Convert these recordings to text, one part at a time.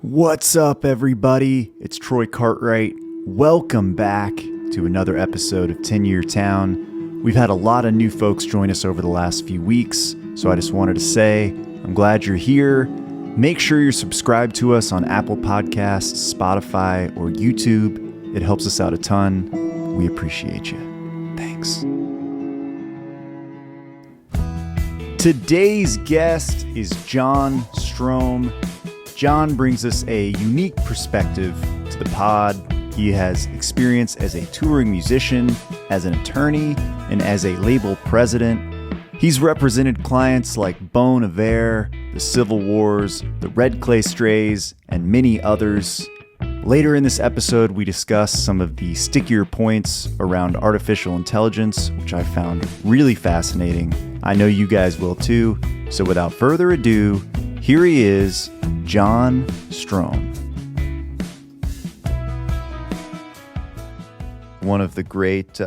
What's up, everybody? It's Troy Cartwright. Welcome back to another episode of 10 Year Town. We've had a lot of new folks join us over the last few weeks, so I just wanted to say I'm glad you're here. Make sure you're subscribed to us on Apple Podcasts, Spotify, or YouTube. It helps us out a ton. We appreciate you. Thanks. Today's guest is John Strohm. John brings us a unique perspective to the pod. He has experience as a touring musician, as an attorney, and as a label president. He's represented clients like Bon Iver, the Civil Wars, the Red Clay Strays, and many others. Later in this episode, we discuss some of the stickier points around artificial intelligence, which I found really fascinating. I know you guys will too. So without further ado, here he is, John Strohm. One of the great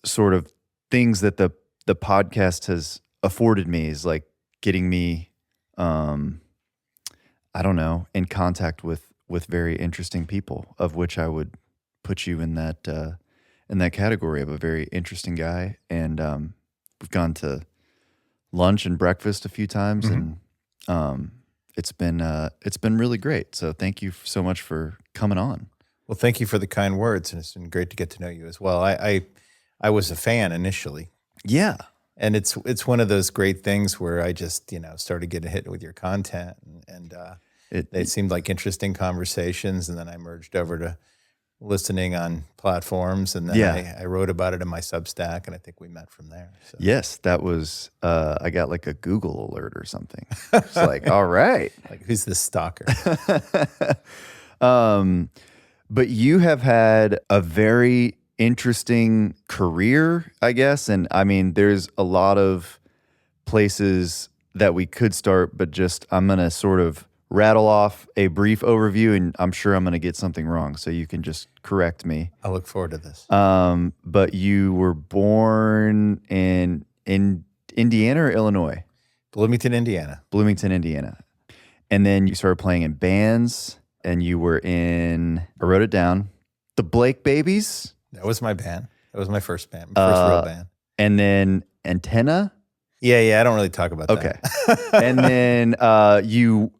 sort of things that the podcast has afforded me is like getting me, in contact with very interesting people, of which I would put you in that category of a very interesting guy. And we've gone to lunch and breakfast a few times, and it's been really great. So thank you so much for coming on. Well, thank you for the kind words, and it's been great to get to know you as well. I was a fan initially. Yeah. And it's one of those great things where I just, started getting hit with your content, and they seemed like interesting conversations, and then I merged over to listening on platforms, and then I wrote about it in my Substack, and I think we met from there. So. Yes, that was, I got like a Google alert or something. It's like, all right. Like, who's this stalker? But you have had a very interesting career, I guess. And I mean, there's a lot of places that we could start, but just I'm going to sort of rattle off a brief overview, and I'm sure I'm going to get something wrong, so you can just correct me. I look forward to this. But you were born in Indiana or Illinois? Bloomington, Indiana. Bloomington, Indiana. And then you started playing in bands, and you were in, I wrote it down, the Blake Babies. That was my band. That was my first band, my first real band. And then Antenna. Yeah, I don't really talk about that. Okay. And then you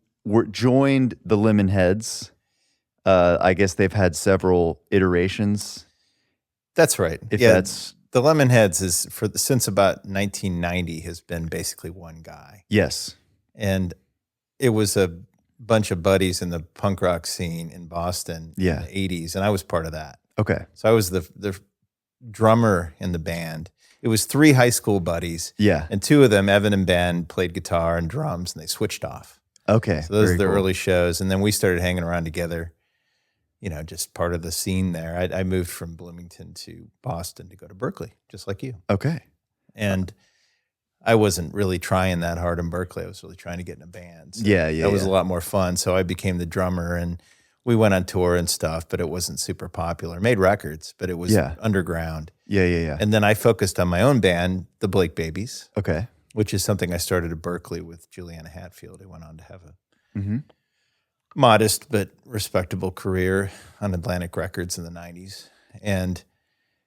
joined the Lemonheads. I guess they've had several iterations. That's right. The Lemonheads is since about 1990 has been basically one guy. Yes. And it was a bunch of buddies in the punk rock scene in Boston in the 80s, and I was part of that. Okay. So I was the drummer in the band. It was 3 high school buddies. Yeah. And 2 of them, Evan and Ben, played guitar and drums, and they switched off. Okay. So those are the early shows. And then we started hanging around together, just part of the scene there. I moved from Bloomington to Boston to go to Berkeley, just like you. Okay. And I wasn't really trying that hard in Berkeley. I was really trying to get in a band. So that was a lot more fun. So I became the drummer, and we went on tour and stuff, but it wasn't super popular. Made records, but it was underground. Yeah. And then I focused on my own band, the Blake Babies. Okay. Which is something I started at Berkeley with Juliana Hatfield. I went on to have a modest but respectable career on Atlantic Records in the 90s. And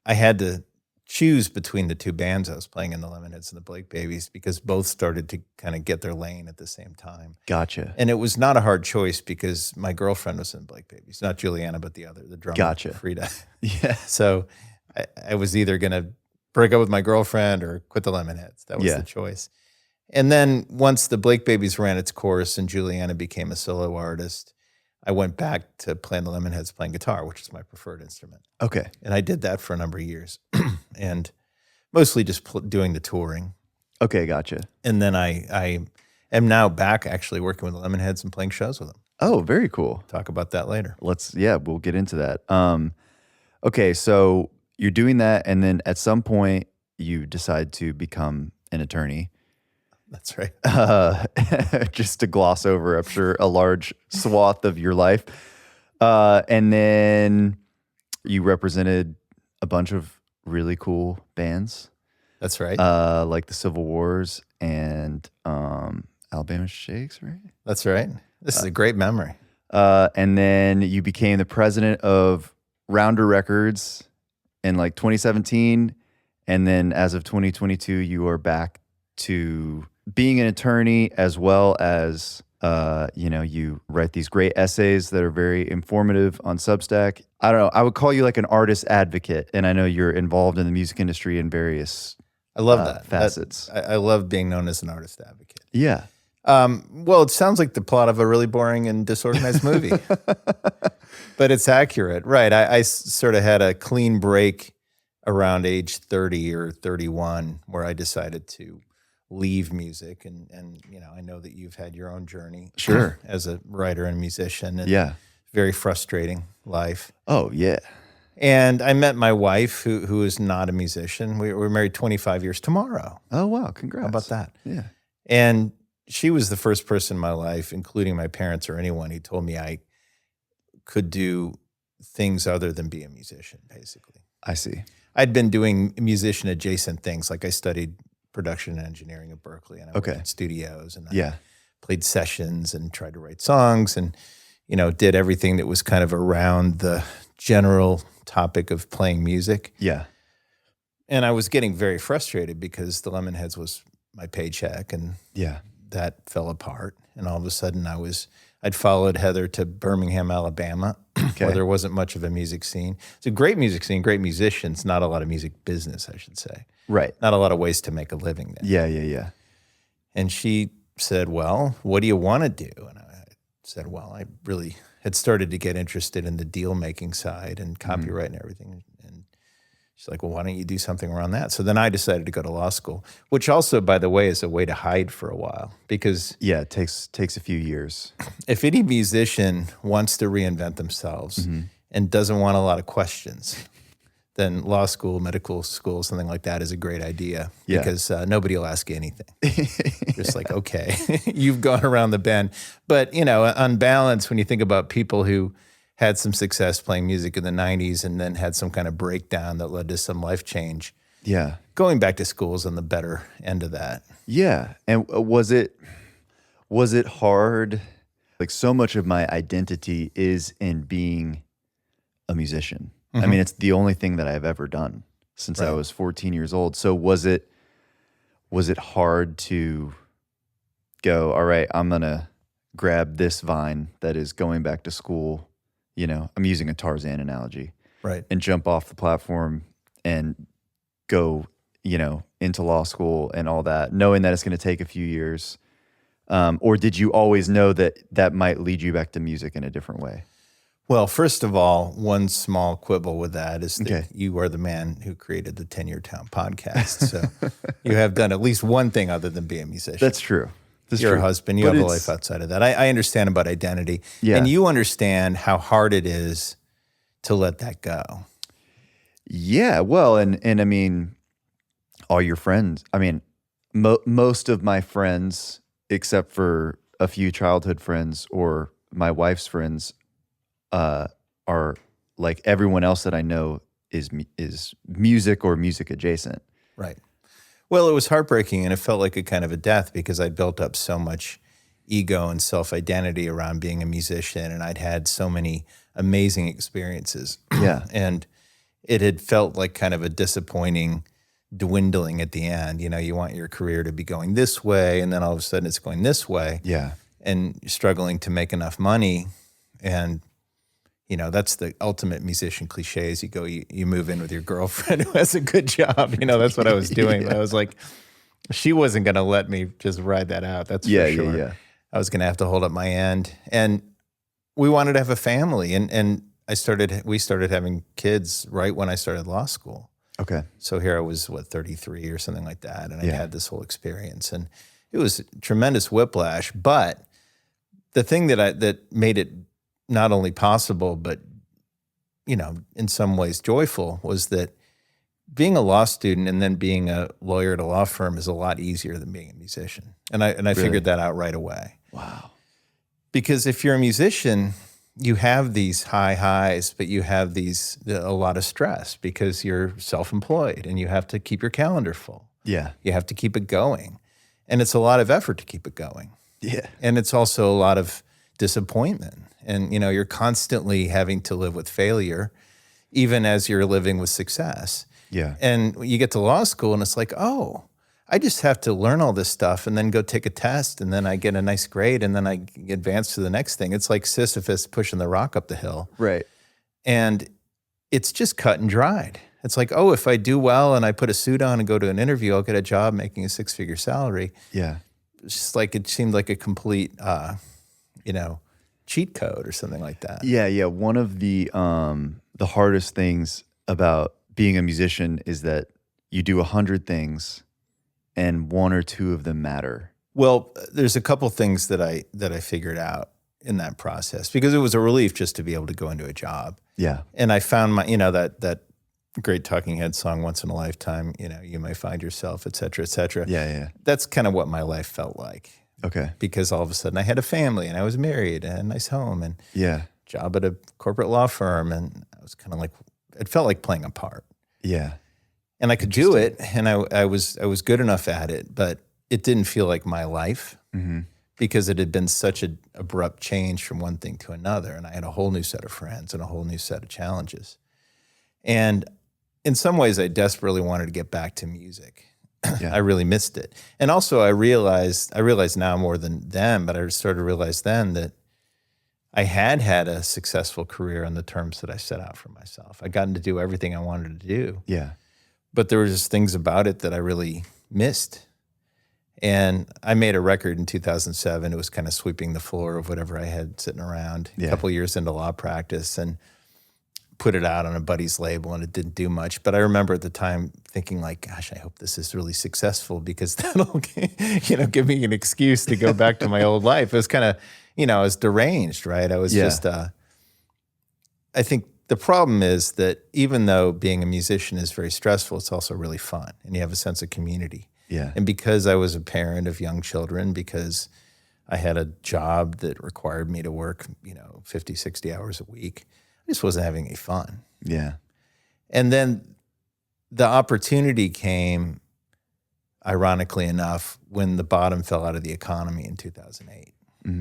I had to choose between the 2 bands I was playing in, the Lemonheads and the Blake Babies, because both started to kind of get their lane at the same time. Gotcha. And it was not a hard choice because my girlfriend was in Blake Babies, not Juliana, but the drummer, Gotcha. Frida. Yeah. So I was either going to break up with my girlfriend or quit the Lemonheads. That was the choice. And then once the Blake Babies ran its course and Juliana became a solo artist, I went back to playing the Lemonheads, playing guitar, which is my preferred instrument. Okay. And I did that for a number of years, and mostly just doing the touring. Okay, gotcha. And then I am now back actually working with the Lemonheads and playing shows with them. Oh, very cool. Talk about that later. We'll get into that. Okay, so you're doing that, and then at some point you decide to become an attorney. That's right. Just to gloss over, I'm sure, a large swath of your life. And then you represented a bunch of really cool bands. That's right. Like the Civil Wars and Alabama Shakes, right? That's right. This is a great memory. And then you became the president of Rounder Records in like 2017. And then as of 2022, you are back to being an attorney as well as, you write these great essays that are very informative on Substack. I don't know. I would call you like an artist advocate. And I know you're involved in the music industry in various I love that. facets. I love being known as an artist advocate. Yeah. Well, it sounds like the plot of a really boring and disorganized movie, but it's accurate. Right. I sort of had a clean break around age 30 or 31 where I decided to leave music. And I know that you've had your own journey. Sure. As a writer and musician. And very frustrating life. Oh, yeah. And I met my wife, who is not a musician. We were married 25 years tomorrow. Oh, wow. Congrats. How about that? Yeah. And she was the first person in my life, including my parents or anyone, who told me I could do things other than be a musician, basically. I see. I'd been doing musician-adjacent things. Like I studied production and engineering at Berkeley, and I worked in studios, and I played sessions and tried to write songs and, did everything that was kind of around the general topic of playing music. Yeah. And I was getting very frustrated because the Lemonheads was my paycheck, and that fell apart. And all of a sudden I'd followed Heather to Birmingham, Alabama, where there wasn't much of a music scene. It's a great music scene, great musicians, not a lot of music business, I should say. Right. Not a lot of ways to make a living there. Yeah. And she said, well, what do you want to do? And I said, well, I really had started to get interested in the deal-making side and copyright and everything. And she's like, well, why don't you do something around that? So then I decided to go to law school, which also, by the way, is a way to hide for a while. Because it takes a few years. If any musician wants to reinvent themselves and doesn't want a lot of questions, then law school, medical school, something like that is a great idea. Yeah. Because nobody will ask you anything. Just like, okay, you've gone around the bend. But, on balance, when you think about people who had some success playing music in the 90s and then had some kind of breakdown that led to some life change. Yeah. Going back to school is on the better end of that. Yeah. And was it hard? Like, so much of my identity is in being a musician. I mean, it's the only thing that I've ever done since I was 14 years old. So was it hard to go, all right, I'm going to grab this vine that is going back to school, I'm using a Tarzan analogy, right, and jump off the platform and go, into law school and all that, knowing that it's going to take a few years? Or did you always know that might lead you back to music in a different way? Well, first of all, one small quibble with that is that you are the man who created the 10-Year Town podcast. So you have done at least one thing other than be a musician. That's true. You're a husband. You have a life outside of that. I understand about identity. Yeah. And you understand how hard it is to let that go. Yeah. Well, and I mean, all your friends, I mean, most of my friends, except for a few childhood friends or my wife's friends, are like everyone else that I know is music or music adjacent. Right. Well, it was heartbreaking, and it felt like a kind of a death because I'd built up so much ego and self-identity around being a musician, and I'd had so many amazing experiences. Yeah. And it had felt like kind of a disappointing dwindling at the end. You want your career to be going this way, and then all of a sudden it's going this way. Yeah. And you're struggling to make enough money, and that's the ultimate musician cliche is you move in with your girlfriend who has a good job. That's what I was doing. Yeah. I was like, she wasn't going to let me just ride that out. That's for sure. Yeah. I was going to have to hold up my end. And we wanted to have a family. And we started having kids right when I started law school. Okay. So here I was, 33 or something like that. And I had this whole experience. And it was tremendous whiplash. But the thing that made it not only possible, but, in some ways joyful, was that being a law student and then being a lawyer at a law firm is a lot easier than being a musician. And I Really? figured that out right away. Wow. Because if you're a musician, you have these high highs, but you have a lot of stress because you're self-employed and you have to keep your calendar full. Yeah. You have to keep it going. And it's a lot of effort to keep it going. Yeah. And it's also a lot of disappointment. And, you're constantly having to live with failure, even as you're living with success. Yeah. And you get to law school and it's like, oh, I just have to learn all this stuff and then go take a test and then I get a nice grade and then I advance to the next thing. It's like Sisyphus pushing the rock up the hill. Right. And it's just cut and dried. It's like, oh, if I do well and I put a suit on and go to an interview, I'll get a job making a 6-figure salary. Yeah. It's just like it seemed like a complete, cheat code or something like that. Yeah, yeah. One of the hardest things about being a musician is that you do 100 things and 1 or 2 of them matter. Well, there's a couple things that I figured out in that process because it was a relief just to be able to go into a job. Yeah. And I found my, that great Talking Heads song, Once in a Lifetime, you may find yourself, et cetera, et cetera. Yeah, yeah. That's kind of what my life felt like. Okay. Because all of a sudden I had a family and I was married and a nice home and job at a corporate law firm. And I was kind of like, it felt like playing a part. Yeah. And I could do it and I was good enough at it, but it didn't feel like my life because it had been such an abrupt change from one thing to another. And I had a whole new set of friends and a whole new set of challenges. And in some ways, I desperately wanted to get back to music. Yeah. I really missed it. And also I realized now more than then, but I started to realize then that I had a successful career on the terms that I set out for myself. I'd gotten to do everything I wanted to do. Yeah. But there were just things about it that I really missed. And I made a record in 2007. It was kind of sweeping the floor of whatever I had sitting around a couple of years into law practice and put it out on a buddy's label and it didn't do much. But I remember at the time thinking like, gosh, I hope this is really successful because that'll, give me an excuse to go back to my old life. It was kind of, I was deranged, right? I was just, I think the problem is that even though being a musician is very stressful, it's also really fun and you have a sense of community. Yeah. And because I was a parent of young children, because I had a job that required me to work, 50, 60 hours a week, I just wasn't having any fun. Yeah. And then the opportunity came, ironically enough, when the bottom fell out of the economy in 2008,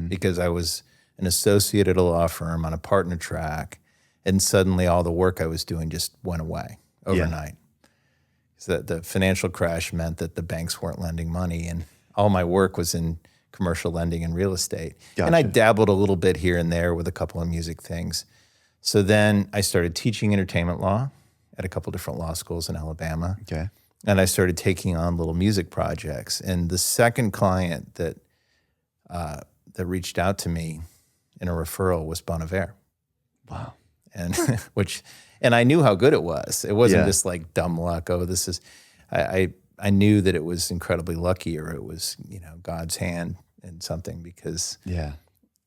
because I was an associate at a law firm on a partner track, and suddenly all the work I was doing just went away overnight. So the financial crash meant that the banks weren't lending money, and all my work was in commercial lending and real estate. Gotcha. And I dabbled a little bit here and there with a couple of music things. So then I started teaching entertainment law at a couple different law schools in Alabama. Okay. And I started taking on little music projects. And the second client that reached out to me in a referral was Bon Iver. Wow. And and I knew how good it was. It wasn't just like dumb luck. Oh, this is, I knew that it was incredibly lucky or it was, God's hand in something because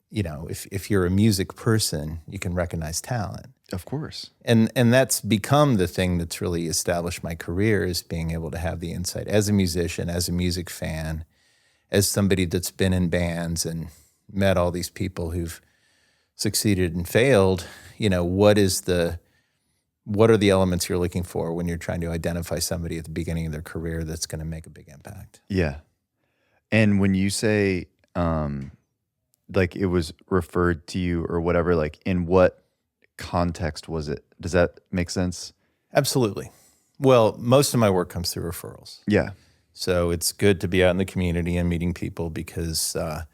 if you're a music person, you can recognize talent. Of course. And that's become the thing that's really established my career is being able to have the insight as a musician, as a music fan, as somebody that's been in bands and met all these people who've succeeded and failed. What are the elements you're looking for when you're trying to identify somebody at the beginning of their career that's going to make a big impact? Yeah. And when you say, like it was referred to you or whatever, like in what context was it? Does that make sense? Absolutely. Well, most of my work comes through referrals. Yeah. So it's good to be out in the community and meeting people because they'll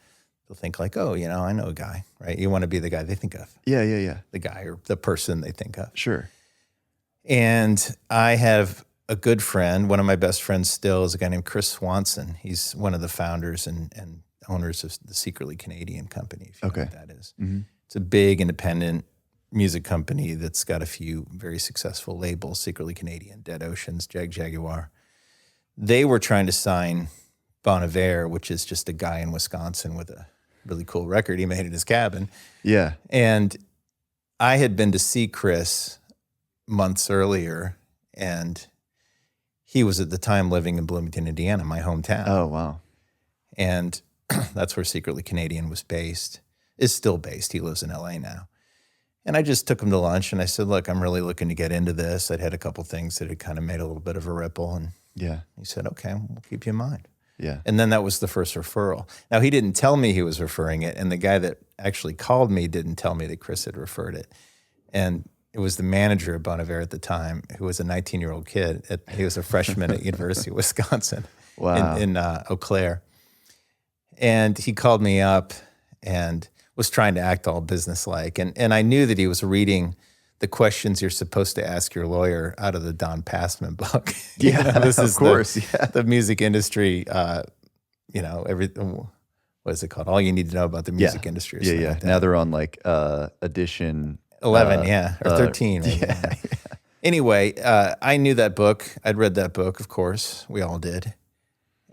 think like, oh, I know a guy, right? You want to be the guy they think of. Yeah. The guy or the person they think of. Sure. And I have a good friend. One of my best friends still is a guy named Chris Swanson. He's one of the founders and owners of the Secretly Canadian company, if you know what that is. Mm-hmm. It's a big independent music company that's got a few very successful labels, Secretly Canadian, Dead Oceans, Jaguar. They were trying to sign Bon Iver, which is just a guy in Wisconsin with a really cool record he made in his cabin. Yeah. And I had been to see Chris months earlier, and he was at the time living in Bloomington, Indiana, my hometown. Oh, wow. And that's where Secretly Canadian was based, is still based. He lives in LA now. And I just took him to lunch and I said, look, I'm really looking to get into this. I'd had a couple things that had kind of made a little bit of a ripple. And he said, okay, we'll keep you in mind. Yeah. And then that was the first referral. Now, he didn't tell me he was referring it, and the guy that actually called me didn't tell me that Chris had referred it. And it was the manager of Bon Iver at the time, who was a 19-year-old kid. He was a freshman at University of Wisconsin in Eau Claire. And he called me up and was trying to act all businesslike. And I knew that he was reading the questions you're supposed to ask your lawyer out of the Don Passman book. Yeah, this of is course. the music industry, what is it called? All you need to know about the music industry. Or something like that. Now they're on like edition 11, or 13. Maybe. Yeah. Anyway, I knew that book. I'd read that book, of course. We all did.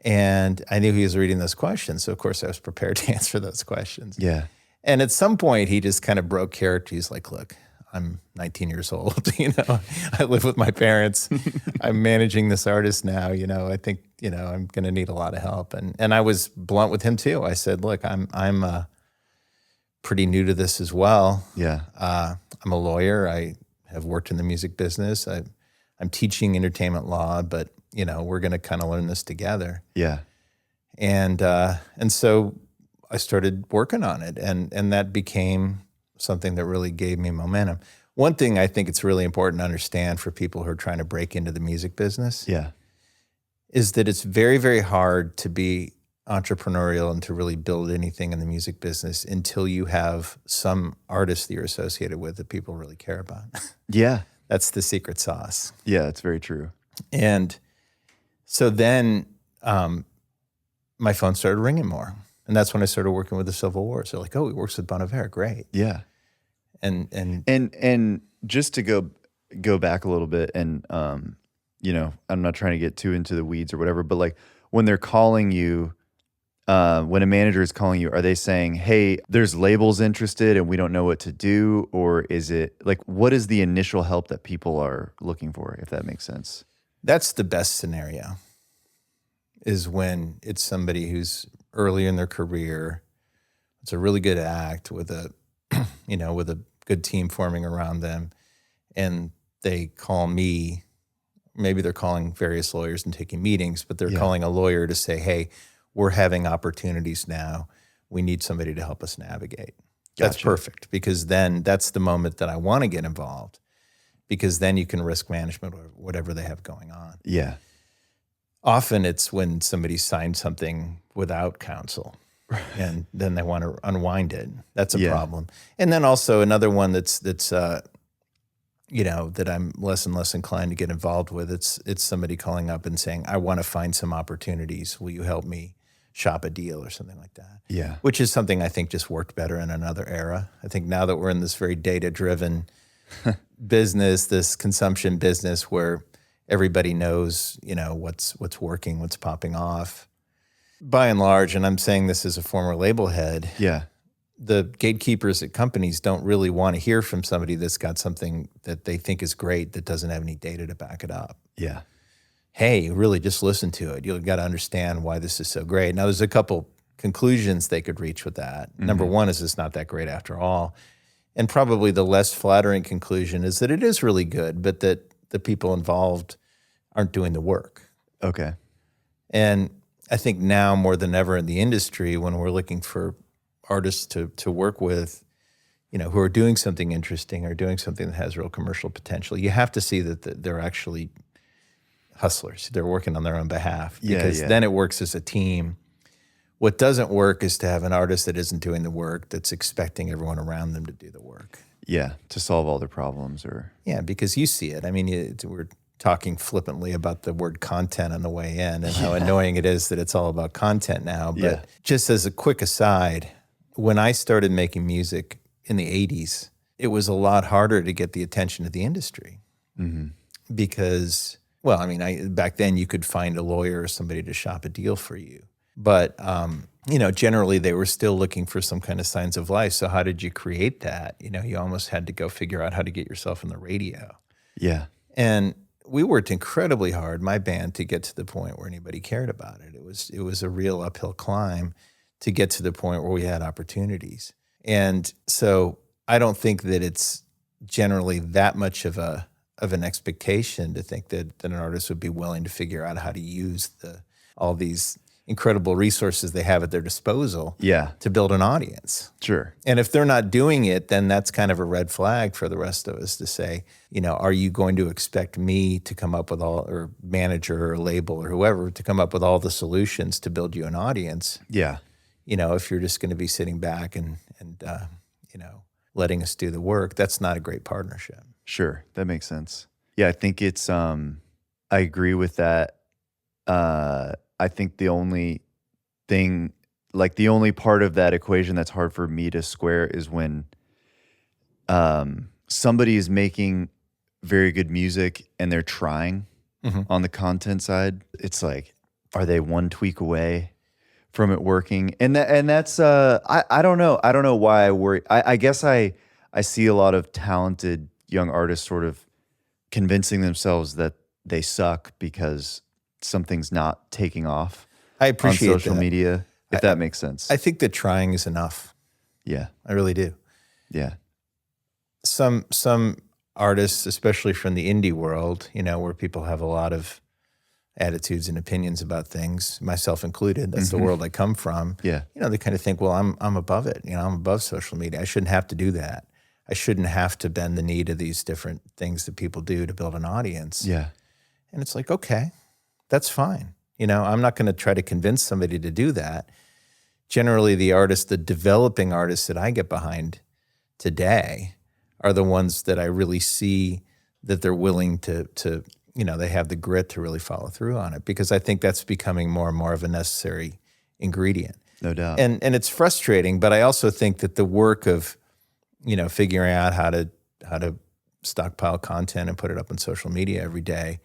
And I knew he was reading those questions. So, of course, I was prepared to answer those questions. Yeah. And at some point, he just kind of broke character. He's like, look, I'm 19 years old. I live with my parents. I'm managing this artist now. I think, I'm going to need a lot of help. And I was blunt with him too. I said, look, I'm pretty new to this as well. Yeah. I'm a lawyer. I have worked in the music business. I'm teaching entertainment law, but we're going to kind of learn this together. Yeah. And so I started working on it, and that became something that really gave me momentum. One thing I think it's really important to understand for people who are trying to break into the music business is that it's very, very hard to be entrepreneurial and to really build anything in the music business until you have some artist that you're associated with that people really care about. Yeah. That's the secret sauce. Yeah, it's very true. And so then my phone started ringing more. And that's when I started working with the Civil War. So like, oh, he works with Bon Iver, great. Yeah. And just to go back a little bit, and I'm not trying to get too into the weeds or whatever, but like when they're calling you, when a manager is calling you, are they saying, hey, there's labels interested and we don't know what to do? Or is it like, what is the initial help that people are looking for, if that makes sense? That's the best scenario, is when it's somebody who's early in their career. It's a really good act with a good team forming around them. And they call me, maybe they're calling various lawyers and taking meetings, but they're calling a lawyer to say, hey, we're having opportunities now. We need somebody to help us navigate. That's perfect, because then that's the moment that I want to get involved, because then you can risk management or whatever they have going on. Yeah. Often it's when somebody signs something without counsel and then they want to unwind it. That's a problem. And then also another one that's that I'm less and less inclined to get involved with. It's somebody calling up and saying, I want to find some opportunities. Will you help me shop a deal or something like that? Yeah. Which is something I think just worked better in another era. I think now that we're in this very data-driven business, this consumption business where everybody knows, what's working, what's popping off. By and large, and I'm saying this as a former label head, the gatekeepers at companies don't really want to hear from somebody that's got something that they think is great that doesn't have any data to back it up. Yeah. Hey, really just listen to it. You've got to understand why this is so great. Now, there's a couple conclusions they could reach with that. Mm-hmm. Number one is it's not that great after all. And probably the less flattering conclusion is that it is really good, but that the people involved aren't doing the work. Okay. And I think now more than ever in the industry, when we're looking for artists to work with, who are doing something interesting or doing something that has real commercial potential, you have to see that they're actually hustlers. They're working on their own behalf, because then it works as a team. What doesn't work is to have an artist that isn't doing the work, that's expecting everyone around them to do the work. Yeah, to solve all their problems because you see it. I mean, we're talking flippantly about the word content on the way in and how annoying it is that it's all about content now. But just as a quick aside, when I started making music in the 80s, it was a lot harder to get the attention of the industry because, back then you could find a lawyer or somebody to shop a deal for you. But, generally they were still looking for some kind of signs of life. So how did you create that? You almost had to go figure out how to get yourself on the radio. Yeah. And we worked incredibly hard, my band, to get to the point where anybody cared about it. It was a real uphill climb to get to the point where we had opportunities. And so I don't think that it's generally that much of an expectation to think that an artist would be willing to figure out how to use all these incredible resources they have at their disposal Yeah. to build an audience. Sure. And if they're not doing it, then that's kind of a red flag for the rest of us to say, are you going to expect me to come up with all, or manager or label or whoever, to come up with all the solutions to build you an audience? Yeah. If you're just going to be sitting back and letting us do the work, that's not a great partnership. Sure. That makes sense. Yeah, I think it's, I agree with that. I think the only thing, like the only part of that equation that's hard for me to square is when somebody is making very good music and they're trying on the content side. It's like, are they one tweak away from it working? And that's I don't know. I don't know why I worry. I guess I see a lot of talented young artists sort of convincing themselves that they suck because something's not taking off. I appreciate on social media, if that makes sense. I think that trying is enough. Yeah. I really do. Yeah. Some artists, especially from the indie world, where people have a lot of attitudes and opinions about things, myself included, that's the world I come from. Yeah. They kind of think, well, I'm above it. I'm above social media. I shouldn't have to do that. I shouldn't have to bend the knee to these different things that people do to build an audience. Yeah. And it's like, okay, that's fine. I'm not going to try to convince somebody to do that. Generally, the developing artists that I get behind today are the ones that I really see that they're willing to they have the grit to really follow through on it, because I think that's becoming more and more of a necessary ingredient. No doubt. And it's frustrating, but I also think that the work of, figuring out how to stockpile content and put it up on social media every day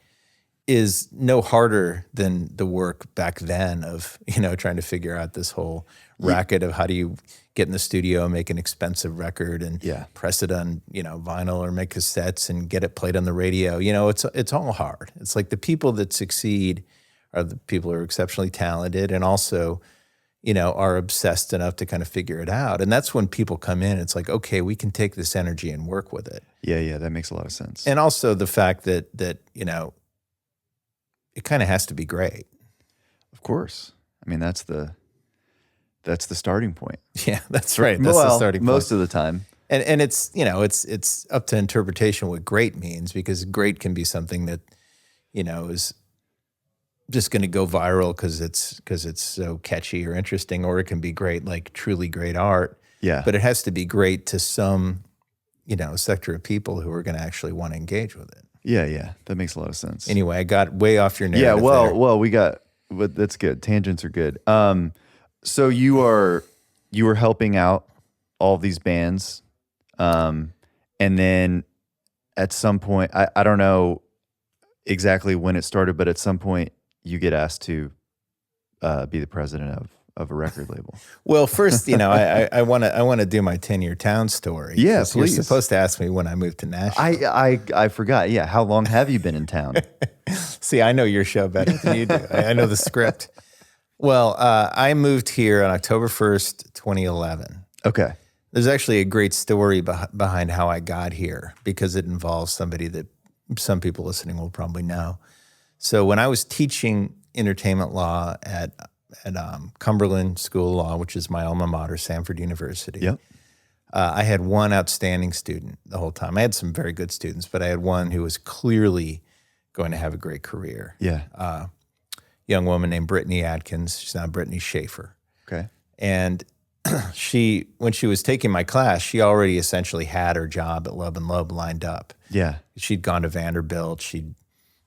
is no harder than the work back then of, trying to figure out this whole racket of how do you get in the studio, make an expensive record and press it on, vinyl or make cassettes and get it played on the radio. It's all hard. It's like the people that succeed are the people who are exceptionally talented and also, are obsessed enough to kind of figure it out. And that's when people come in, it's like, okay, we can take this energy and work with it. Yeah, that makes a lot of sense. And also the fact that it kind of has to be great. Of course. I mean, that's the starting point. Yeah, that's right. That's the starting point. Most of the time. And it's, it's up to interpretation what great means, because great can be something that, is just going to go viral because it's so catchy or interesting, or it can be great, like truly great art. Yeah. But it has to be great to some, sector of people who are going to actually want to engage with it. Yeah, that makes a lot of sense. Anyway, I got way off your narrative. Yeah, well, that's good. Tangents are good. So you were helping out all these bands, and then at some point, I don't know exactly when it started, but at some point you get asked to be the president of a record label. Well, first, I want to do my 10-year town story. Yeah, please. You're supposed to ask me when I moved to Nashville. I forgot. Yeah, how long have you been in town? See, I know your show better than you do. I know the script. Well, I moved here on October 1st, 2011. Okay. There's actually a great story behind how I got here, because it involves somebody that some people listening will probably know. So when I was teaching entertainment law at Cumberland School of Law, which is my alma mater, Samford University. Yep. I had one outstanding student the whole time. I had some very good students, but I had one who was clearly going to have a great career. Yeah. Young woman named Brittany Adkins. She's now Brittany Schaefer. Okay. And when she was taking my class, she already essentially had her job at Love and Loeb lined up. Yeah. She'd gone to Vanderbilt. She'd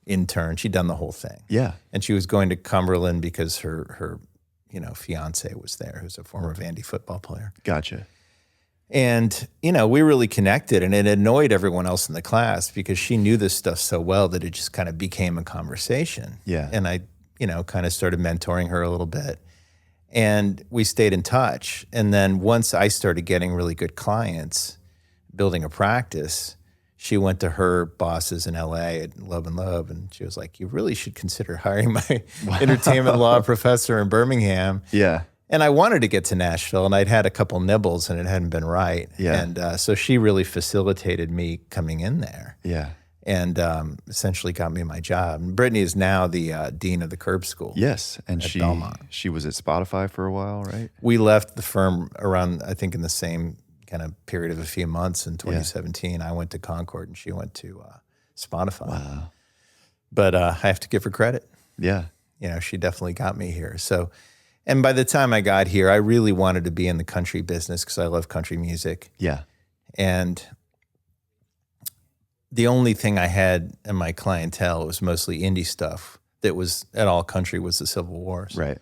interned. She'd done the whole thing. Yeah. And she was going to Cumberland because her fiance was there, who's a former Vandy football player. Gotcha. And, we really connected, and it annoyed everyone else in the class because she knew this stuff so well that it just kind of became a conversation. Yeah. And I, kind of started mentoring her a little bit. And we stayed in touch. And then once I started getting really good clients, building a practice, she went to her bosses in LA at Love and Loeb, and she was like, you really should consider hiring my entertainment law professor in Birmingham. Yeah. And I wanted to get to Nashville, and I'd had a couple nibbles, and it hadn't been right. Yeah. And so she really facilitated me coming in there. Yeah. and essentially got me my job. And Brittany is now the dean of the Curb School. Yes, and at Belmont. she was at Spotify for a while, right? We left the firm around, I think, in the same kind of period of a few months in 2017. I went to Concord and she went to Spotify. Wow. But I have to give her credit. Yeah. She definitely got me here. So, and by the time I got here, I really wanted to be in the country business because I love country music. Yeah. And the only thing I had in my clientele was mostly indie stuff that was at all country was the Civil Wars. Right.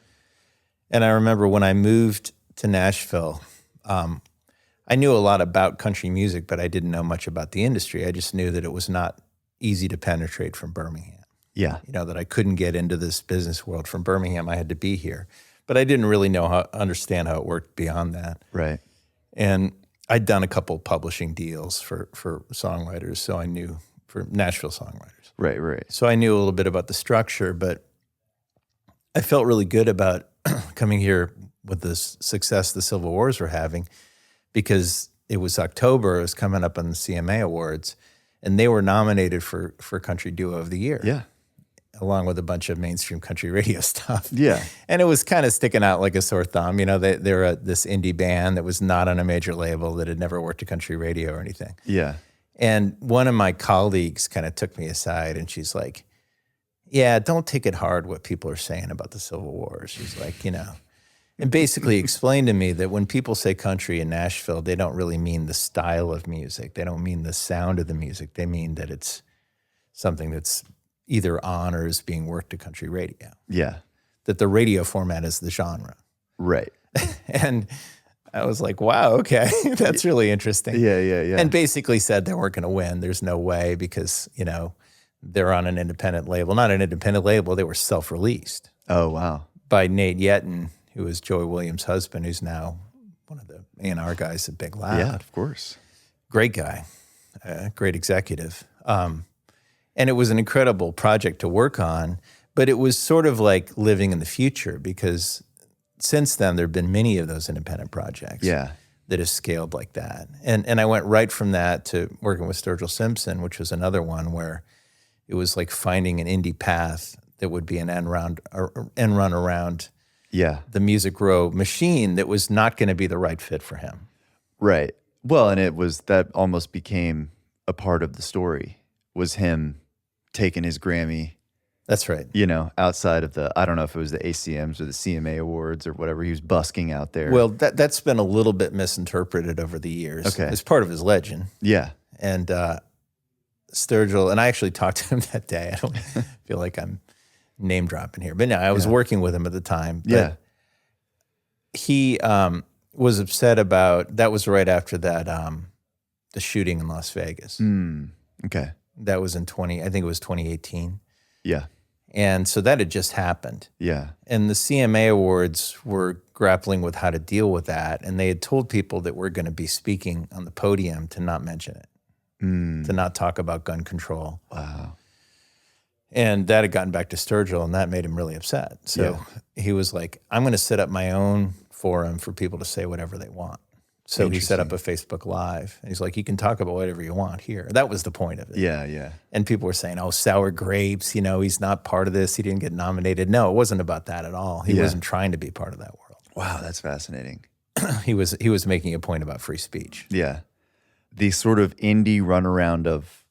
And I remember when I moved to Nashville, I knew a lot about country music, but I didn't know much about the industry. I just knew that it was not easy to penetrate from Birmingham. Yeah. That I couldn't get into this business world from Birmingham. I had to be here. But I didn't really understand how it worked beyond that. Right. And I'd done a couple publishing deals for songwriters, so I knew, for Nashville songwriters. Right, right. So I knew a little bit about the structure, but I felt really good about coming here with the success the Civil Wars were having, because it was October, it was coming up on the CMA Awards, and they were nominated for Country Duo of the Year. Yeah. Along with a bunch of mainstream country radio stuff. Yeah. And it was kind of sticking out like a sore thumb. They're this indie band that was not on a major label, that had never worked at country radio or anything. Yeah. And one of my colleagues kind of took me aside and she's like, yeah, don't take it hard what people are saying about the Civil War. She's like, and basically explained to me that when people say country in Nashville, they don't really mean the style of music. They don't mean the sound of the music. They mean that it's something that's either on or is being worked to country radio. Yeah. That the radio format is the genre. Right. And I was like, wow, okay, that's really interesting. Yeah, yeah, yeah. And basically said they weren't going to win. There's no way because, they're on an independent label. Not an independent label, they were self-released. Oh, wow. By Nate Yetton, who was Joy Williams' husband, who's now one of the A&R guys at Big Loud. Yeah, of course. Great guy, great executive. And it was an incredible project to work on, but it was sort of like living in the future, because since then there have been many of those independent projects that have scaled like that. And I went right from that to working with Sturgill Simpson, which was another one where it was like finding an indie path that would be an end run around the Music Row machine that was not going to be the right fit for him. Right. Well, and that almost became a part of the story, was him taking his Grammy. That's right. Outside of I don't know if it was the ACMs or the CMA Awards or whatever, he was busking out there. Well, that's been a little bit misinterpreted over the years. Okay. It's part of his legend. Yeah. And Sturgill, and I actually talked to him that day. I don't feel like I'm name dropping here. But no, I was working with him at the time. But he was upset about, that was right after that, the shooting in Las Vegas. Okay. That was I think it was 2018. Yeah. And so that had just happened. Yeah. And the CMA Awards were grappling with how to deal with that. And they had told people that we're going to be speaking on the podium to not mention it, to not talk about gun control. Wow. And that had gotten back to Sturgill, and that made him really upset. So he was like, I'm going to set up my own forum for people to say whatever they want. So he set up a Facebook Live. And he's like, you can talk about whatever you want here. That was the point of it. Yeah, yeah. And people were saying, oh, sour grapes, he's not part of this. He didn't get nominated. No, it wasn't about that at all. He wasn't trying to be part of that world. Wow, that's fascinating. He was making a point about free speech. Yeah. The sort of indie runaround of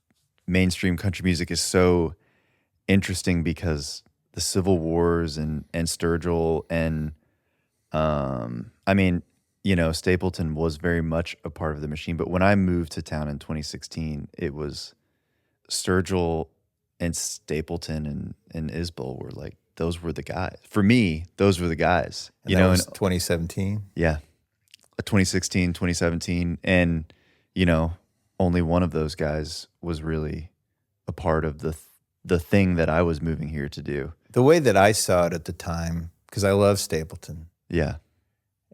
mainstream country music is so interesting because the Civil Wars and Sturgill and, Stapleton was very much a part of the machine. But when I moved to town in 2016, it was Sturgill and Stapleton and Isbell were like, those were the guys. For me, those were the guys. And that was 2017? Yeah. 2016, 2017. And, only one of those guys was really a part of the thing that I was moving here to do. The way that I saw it at the time, because I love Stapleton. Yeah.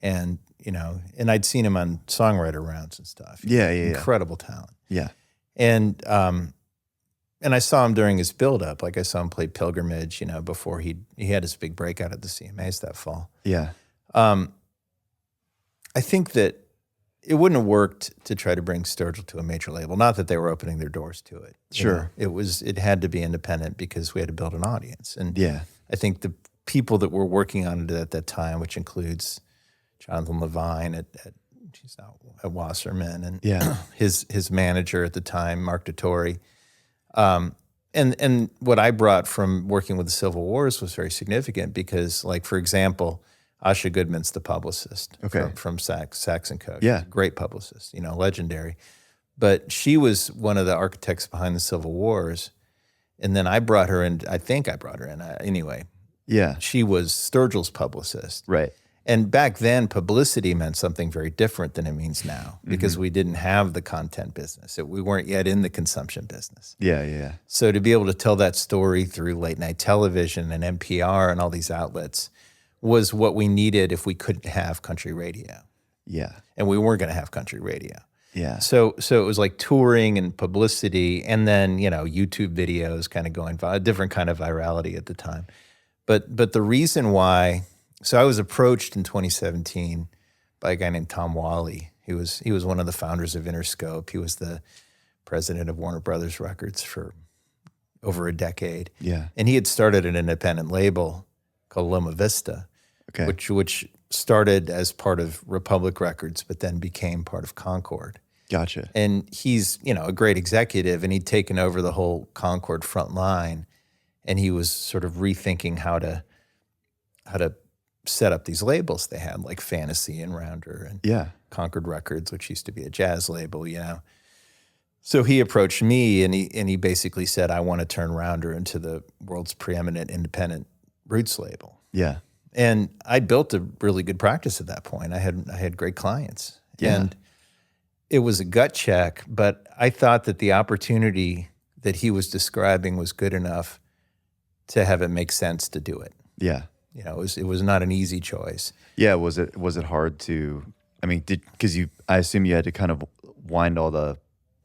And, and I'd seen him on songwriter rounds and stuff. Yeah. Incredible talent. Yeah. And I saw him during his build-up. Like I saw him play Pilgrimage, before he had his big breakout at the CMAs that fall. Yeah. I think that it wouldn't have worked to try to bring Sturgill to a major label. Not that they were opening their doors to it. Sure. It had to be independent because we had to build an audience. And Yeah. I think the people that were working on it at that time, which includes Jonathan Levine he's now at Wasserman, and his manager at the time, Mark Dettori. And what I brought from working with the Civil Wars was very significant because, like, for example, Asha Goodman's the publicist from Saxon Coast. Yeah. Great publicist, legendary. But she was one of the architects behind the Civil Wars. And then I brought her in, anyway. Yeah. She was Sturgill's publicist. Right. And back then, publicity meant something very different than it means now because we didn't have the content business. We weren't yet in the consumption business. Yeah. So to be able to tell that story through late night television and NPR and all these outlets was what we needed if we couldn't have country radio. Yeah. And we weren't going to have country radio. Yeah. So it was like touring and publicity, and then, YouTube videos kind of going, a different kind of virality at the time. But the reason why, so I was approached in 2017 by a guy named Tom Wally. He was one of the founders of Interscope. He was the president of Warner Brothers Records for over a decade. Yeah. And he had started an independent label called Loma Vista, which started as part of Republic Records, but then became part of Concord. Gotcha. And he's, a great executive, and he'd taken over the whole Concord front line, and he was sort of rethinking how to set up these labels they had, like Fantasy and Rounder and Concord Records, which used to be a jazz label, So he approached me, and he basically said, I want to turn Rounder into the world's preeminent independent roots label. Yeah. And I built a really good practice at that point. I had great clients. Yeah. And it was a gut check, but I thought that the opportunity that he was describing was good enough to have it make sense to do it. Yeah. It was not an easy choice. Yeah. Was it hard to, because I assume you had to kind of wind all the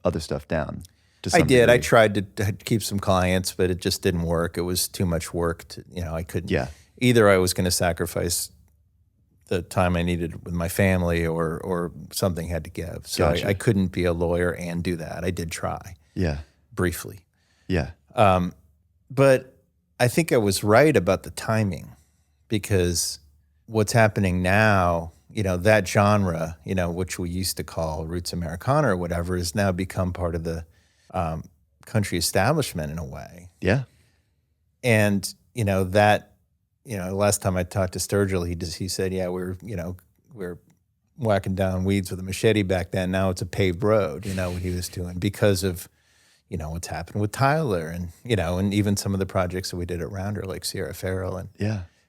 other stuff down to some I did. degree. I tried to keep some clients, but it just didn't work. It was too much work I couldn't. Yeah. Either I was going to sacrifice the time I needed with my family or something had to give. So Gotcha. I couldn't be a lawyer and do that. I did try. Yeah. Briefly. Yeah. But I think I was right about the timing because what's happening now, that genre, which we used to call roots Americana or whatever, has now become part of the country establishment in a way. Yeah. And, last time I talked to Sturgill, he said, yeah, we're whacking down weeds with a machete back then. Now it's a paved road, what he was doing because of, what's happened with Tyler and, and even some of the projects that we did at Rounder, like Sierra Farrell and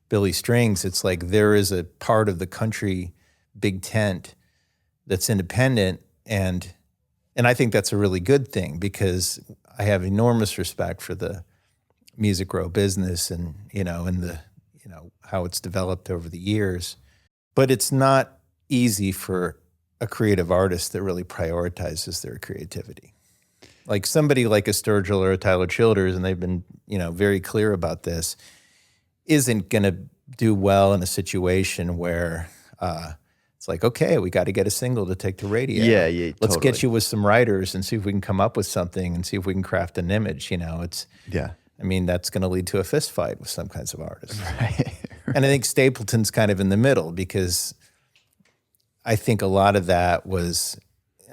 Billy Strings. It's like there is a part of the country big tent that's independent. And I think that's a really good thing because I have enormous respect for the music row business and, and the, how it's developed over the years. But it's not easy for a creative artist that really prioritizes their creativity. Like somebody like a Sturgill or a Tyler Childers, and they've been, very clear about this, isn't going to do well in a situation where it's like, okay, we got to get a single to take to radio. Yeah, Let's totally. get you with some writers and see if we can come up with something and see if we can craft an image. That's going to lead to a fist fight with some kinds of artists. Right. And I think Stapleton's kind of in the middle because I think a lot of that was,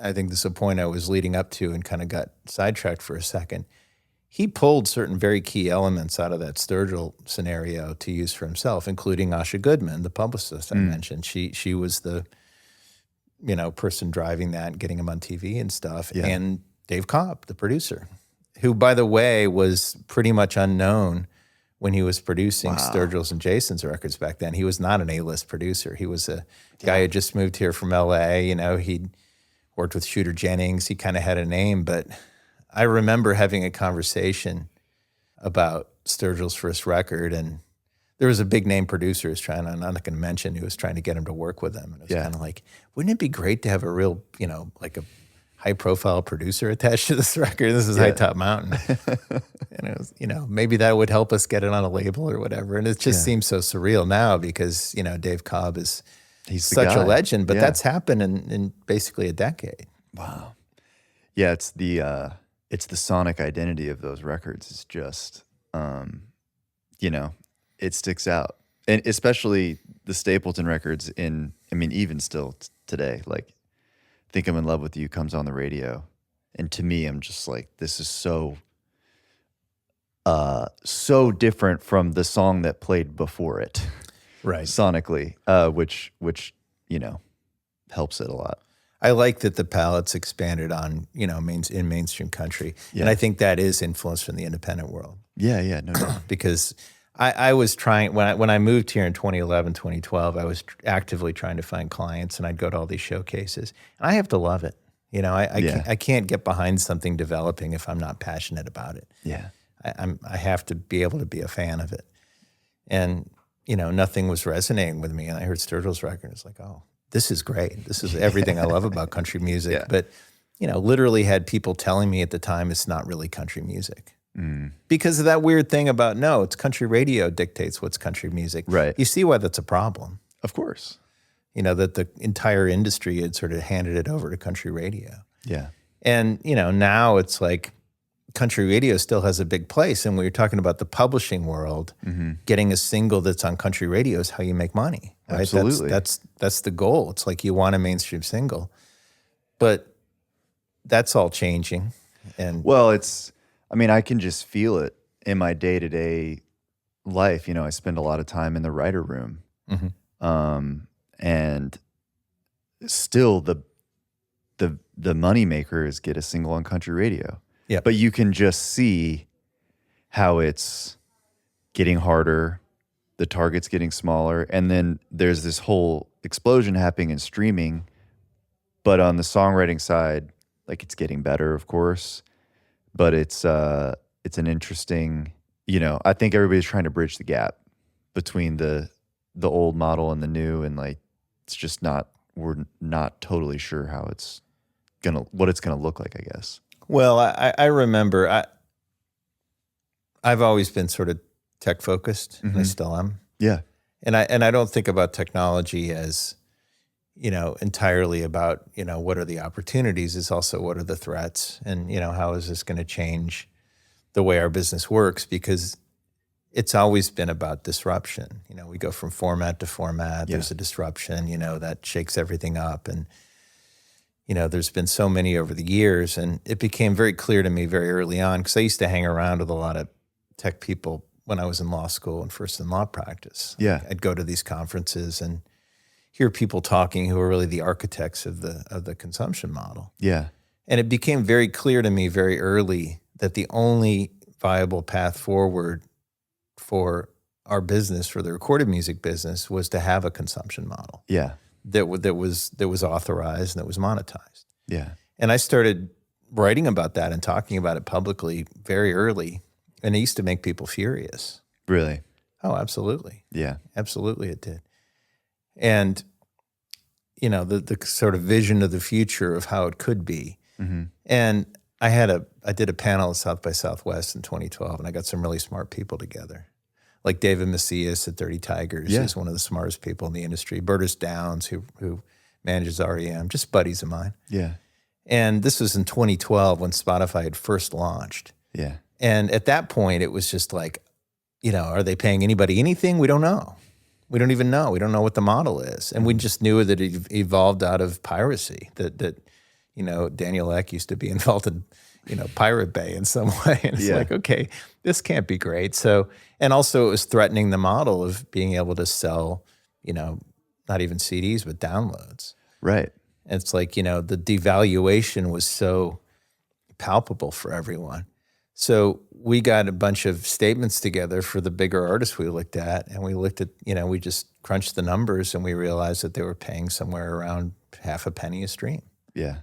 I think this is a point I was leading up to and kind of got sidetracked for a second. He pulled certain very key elements out of that Sturgill scenario to use for himself, including Asha Goodman, the publicist I mentioned. She was the, person driving that and getting him on TV and stuff. Yeah. And Dave Cobb, the producer, who, by the way, was pretty much unknown when he was producing Sturgill's and Jason's records back then. He was not an A-list producer. He was a guy who had just moved here from L.A. He'd worked with Shooter Jennings. He kind of had a name, but I remember having a conversation about Sturgill's first record, and there was a big name producer I'm not going to mention, who was trying to get him to work with him. And it was kind of like, wouldn't it be great to have a real, like a high-profile producer attached to this record? This is High Top Mountain. And it was, maybe that would help us get it on a label or whatever. And it just seems so surreal now because, Dave Cobb is He's the such guy. a legend, but Yeah. that's happened in basically a decade. Wow. Yeah, it's the sonic identity of those records. It's just, it sticks out, and especially the Stapleton records. Even still today, like "Think I'm in Love with You" comes on the radio, and to me, I'm just like, this is so different from the song that played before it, Right. sonically, which helps it a lot. I like that the palette's expanded on, in mainstream country. Yeah. And I think that is influence from the independent world. Yeah, no doubt. Because I was trying, when I moved here in 2011, 2012, I was actively trying to find clients, and I'd go to all these showcases. And I have to love it. I can't get behind something developing if I'm not passionate about it. Yeah. I have to be able to be a fan of it. And, nothing was resonating with me. And I heard Sturgill's record. It's like, oh, this is great. This is everything I love about country music. Yeah. But, literally had people telling me at the time it's not really country music. Because of that weird thing about, no, it's country radio dictates what's country music. Right. You see why that's a problem. Of course. That the entire industry had sort of handed it over to country radio. Yeah. And, now it's like country radio still has a big place. And when you're talking about the publishing world, getting a single that's on country radio is how you make money. Right? Absolutely. That's the goal. It's like you want a mainstream single. But that's all changing. And Well, I can just feel it in my day-to-day life. I spend a lot of time in the writer room. And still the moneymaker is get a single on country radio. Yeah. But you can just see how it's getting harder, the target's getting smaller, and then there's this whole explosion happening in streaming. But on the songwriting side, like, it's getting better, of course. But it's an interesting, I think everybody's trying to bridge the gap between the old model and the new, and like, it's just we're not totally sure what it's gonna look like, I guess. Well, I remember I've always been sort of tech focused, and I still am. Yeah. And I don't think about technology as, entirely about, what are the opportunities. It's also what are the threats, and, how is this going to change the way our business works? Because it's always been about disruption. We go from format to format. Yeah. There's a disruption, that shakes everything up. And, there's been so many over the years, and it became very clear to me very early on, because I used to hang around with a lot of tech people when I was in law school and first in law practice. Yeah. I'd go to these conferences and hear people talking who are really the architects of the consumption model. Yeah. And it became very clear to me very early that the only viable path forward for our business, for the recorded music business, was to have a consumption model. Yeah. That was authorized and that was monetized. Yeah. And I started writing about that and talking about it publicly very early, and it used to make people furious. Really? Oh, absolutely. Yeah. Absolutely it did. And, the sort of vision of the future of how it could be. And I did a panel at South by Southwest in 2012, and I got some really smart people together. Like David Macias at 30 Tigers, who's one of the smartest people in the industry. Burtis Downs, who manages REM, just buddies of mine. Yeah. And this was in 2012 when Spotify had first launched. Yeah. And at that point, it was just like, are they paying anybody anything? We don't know. We don't even know. We don't know what the model is. And we just knew that it evolved out of piracy, that Daniel Ek used to be involved in, Pirate Bay in some way. And it's like, okay, this can't be great. So, and also it was threatening the model of being able to sell, not even CDs, but downloads. Right. And it's like, the devaluation was so palpable for everyone. So we got a bunch of statements together for the bigger artists we looked at, and we looked at, we just crunched the numbers, and we realized that they were paying somewhere around half a penny a stream. Yeah.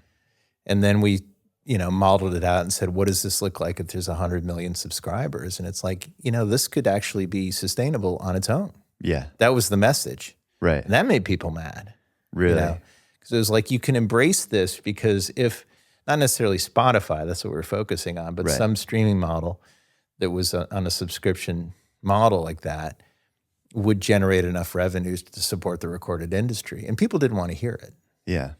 And then we, modeled it out and said, what does this look like if there's 100 million subscribers? And it's like, this could actually be sustainable on its own. Yeah. That was the message. Right. And that made people mad. Really? Because it was like, you can embrace this, because if, not necessarily Spotify, that's what we're focusing on, but some streaming model that was on a subscription model like that, would generate enough revenues to support the recorded industry. And people didn't want to hear it. Yeah.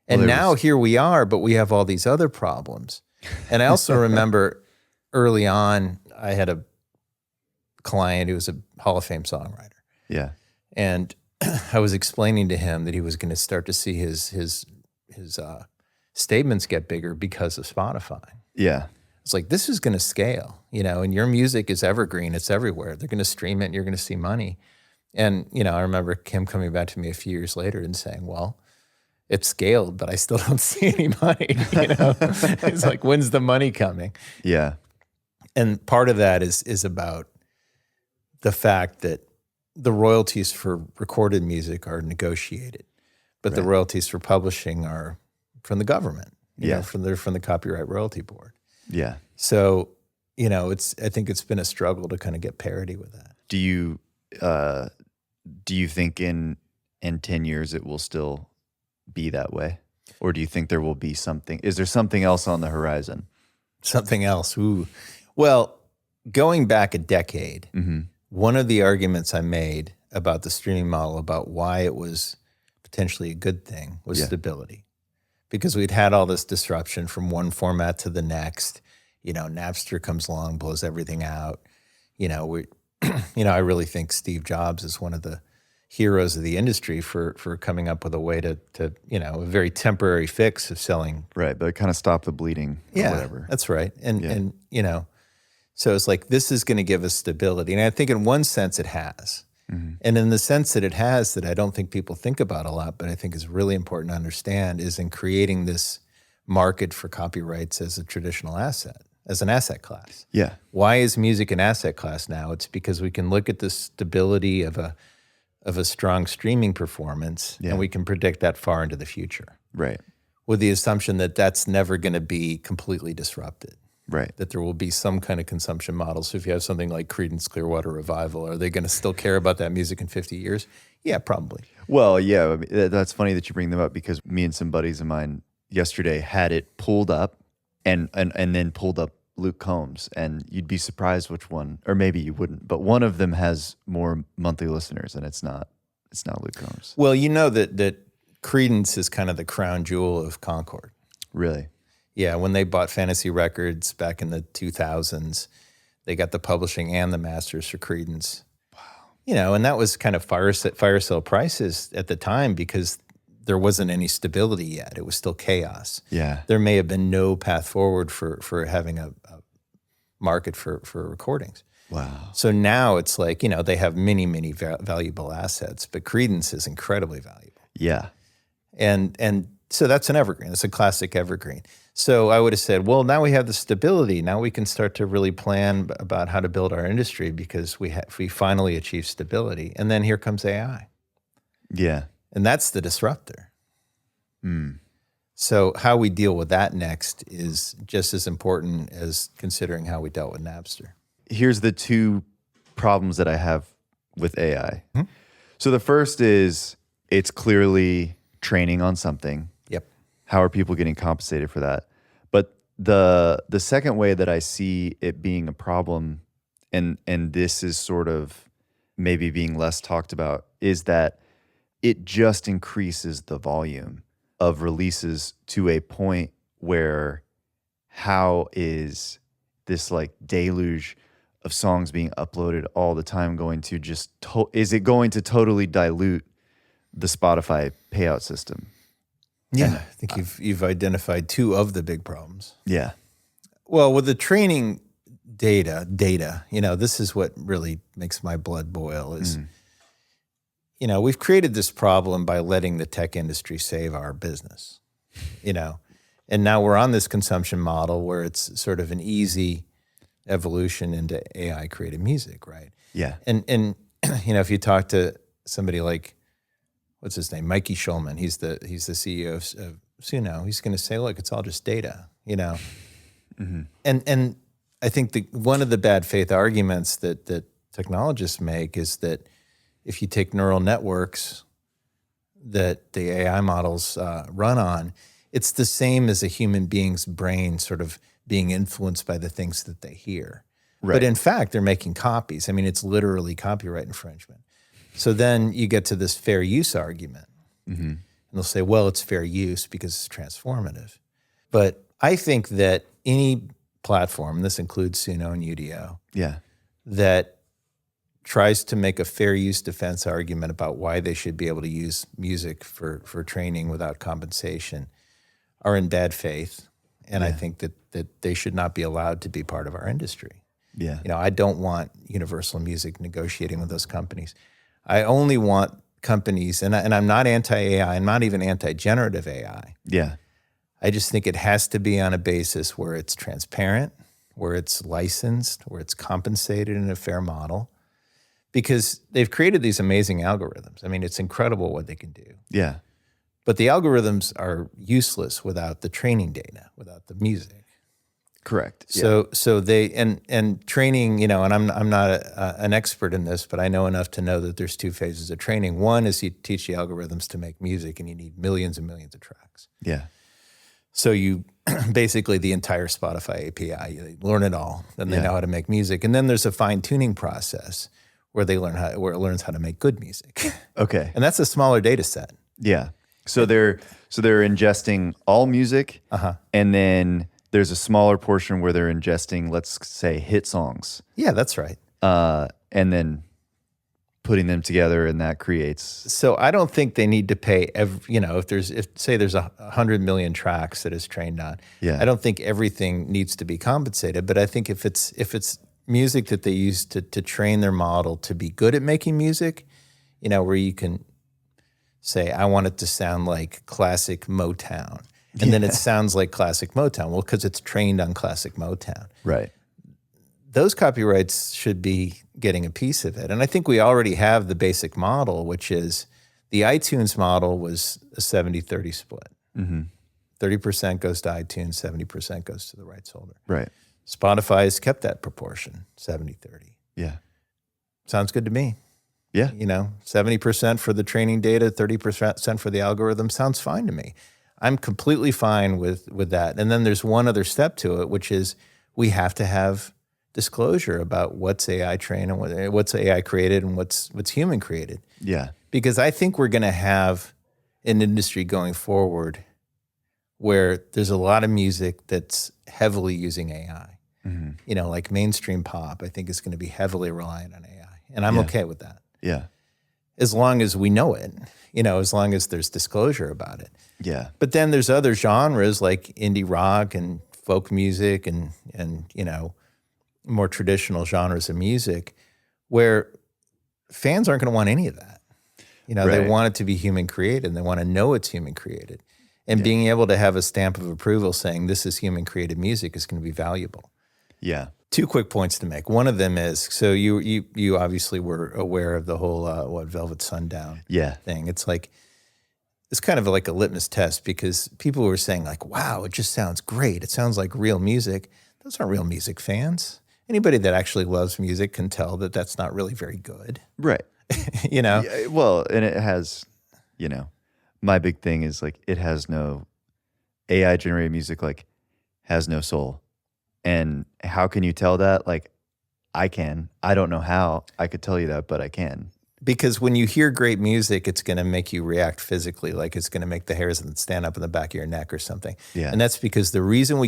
And now here we are, but we have all these other problems. And I also remember early on, I had a client who was a Hall of Fame songwriter. Yeah. And I was explaining to him that he was going to start to see his statements get bigger because of Spotify. Yeah. It's like, this is going to scale, and your music is evergreen. It's everywhere. They're going to stream it and you're going to see money. And, I remember him coming back to me a few years later and saying, well, it's scaled, but I still don't see any money. It's like, when's the money coming? Yeah. And part of that is about the fact that the royalties for recorded music are negotiated, but the royalties for publishing are from the government. They're from the Copyright Royalty Board. Yeah. So, I think it's been a struggle to kind of get parity with that. Do you think in 10 years it will still be that way? Or do you think there will be something? Is there something else on the horizon? Something else. Ooh. Well, going back a decade, one of the arguments I made about the streaming model, about why it was potentially a good thing, was stability. Because we'd had all this disruption from one format to the next. Napster comes along, blows everything out. I really think Steve Jobs is one of the heroes of the industry for coming up with a way to a very temporary fix of selling. Right, but it kind of stopped the bleeding or whatever. That's right. And so it's like, this is going to give us stability. And I think in one sense it has. And in the sense that it has, that I don't think people think about a lot, but I think is really important to understand, is in creating this market for copyrights as a traditional asset, as an asset class. Yeah. Why is music an asset class now? It's because we can look at the stability of a strong streaming performance, and we can predict that far into the future. Right. With the assumption that that's never going to be completely disrupted. Right. That there will be some kind of consumption model. So if you have something like Creedence Clearwater Revival, are they going to still care about that music in 50 years? Yeah, probably. Well, yeah, that's funny that you bring them up, because me and some buddies of mine yesterday had it pulled up and then pulled up Luke Combs, and you'd be surprised which one, or maybe you wouldn't, but one of them has more monthly listeners, and it's not Luke Combs. Well, that Creedence is kind of the crown jewel of Concord. Really? Yeah, when they bought Fantasy Records back in the 2000s, they got the publishing and the masters for Creedence. Wow. And that was kind of fire sale prices at the time, because there wasn't any stability yet. It was still chaos. Yeah. There may have been no path forward for having a market for recordings. Wow. So now it's like, they have many, many valuable assets, but Creedence is incredibly valuable. Yeah. And so that's an evergreen. It's a classic evergreen. So I would have said, well, now we have the stability. Now we can start to really plan about how to build our industry, because we finally achieve stability. And then here comes AI. Yeah. And that's the disruptor. So how we deal with that next is just as important as considering how we dealt with Napster. Here's the two problems that I have with AI. So the first is, it's clearly training on something. Yep. How are people getting compensated for that? But the second way that I see it being a problem, and this is sort of maybe being less talked about, is that it just increases the volume of releases to a point where, how is this like deluge of songs being uploaded all the time going to just, is it going to totally dilute the Spotify payout system? Yeah, I think you've identified two of the big problems. Yeah. Well, with the training data, this is what really makes my blood boil is, we've created this problem by letting the tech industry save our business, and now we're on this consumption model where it's sort of an easy evolution into AI created music, right? Yeah. And if you talk to somebody like, what's his name, Mikey Schulman, he's the CEO of Suno, he's going to say, look, it's all just data, And I think one of the bad faith arguments that technologists make is that if you take neural networks that the AI models run on, it's the same as a human being's brain sort of being influenced by the things that they hear. Right. But in fact, they're making copies. I mean, it's literally copyright infringement. So then you get to this fair use argument. Mm-hmm. And they'll say, well, it's fair use because it's transformative. But I think that any platform, this includes Suno and UDO, that tries to make a fair use defense argument about why they should be able to use music for training without compensation are in bad faith. And I think that they should not be allowed to be part of our industry. Yeah. You know, I don't want Universal Music negotiating with those companies. I only want companies, and I'm not anti-AI, I'm not even anti-generative AI. Yeah. I just think it has to be on a basis where it's transparent, where it's licensed, where it's compensated in a fair model, because they've created these amazing algorithms. I mean, it's incredible what they can do. Yeah. But the algorithms are useless without the training data, without the music. Correct. So they and training, you know, and I'm not an expert in this, but I know enough to know that there's two phases of training. One is you teach the algorithms to make music, and you need millions and millions of tracks. Yeah. So you basically the entire Spotify API, you learn it all, then they know how to make music, and then there's a fine tuning process where it learns how to make good music. Okay. And that's a smaller data set. Yeah. So they're ingesting all music, and then there's a smaller portion where they're ingesting, let's say, hit songs. Yeah, that's right. And then putting them together, and that creates. So I don't think they need to pay if say there's 100 million tracks that is trained on. Yeah. I don't think everything needs to be compensated, but I think if it's music that they use to train their model to be good at making music, you know, where you can say, I want it to sound like classic Motown. And then it sounds like classic Motown. Well, because it's trained on classic Motown. Right. Those copyrights should be getting a piece of it. And I think we already have the basic model, which is the iTunes model was a 70-30 split. Mm-hmm. 30% goes to iTunes, 70% goes to the rights holder. Right. Spotify has kept that proportion, 70-30. Yeah. Sounds good to me. Yeah. You know, 70% for the training data, 30% for the algorithm sounds fine to me. I'm completely fine with that. And then there's one other step to it, which is we have to have disclosure about what's AI trained and what's AI created and what's human created. Yeah. Because I think we're going to have an industry going forward where there's a lot of music that's heavily using AI. Mm-hmm. You know, like mainstream pop, I think is going to be heavily reliant on AI. And I'm okay with that. Yeah. As long as we know it, you know, as long as there's disclosure about it. Yeah. But then there's other genres like indie rock and folk music and you know, more traditional genres of music where fans aren't going to want any of that. You know, They want it to be human created, and they want to know it's human created. And being able to have a stamp of approval saying this is human created music is going to be valuable. Yeah. Two quick points to make. One of them is, so you obviously were aware of the whole Velvet Sundown thing. It's kind of like a litmus test because people were saying like, wow, it just sounds great. It sounds like real music. Those aren't real music fans. Anybody that actually loves music can tell that that's not really very good. Right. You know? Yeah, well, and it has, you know, my big thing is like it has no AI generated music, like has no soul. And how can you tell that? Like I can. I don't know how I could tell you that, but I can. Because when you hear great music, it's going to make you react physically, like it's going to make the hairs stand up in the back of your neck or something. Yeah. And that's because the reason I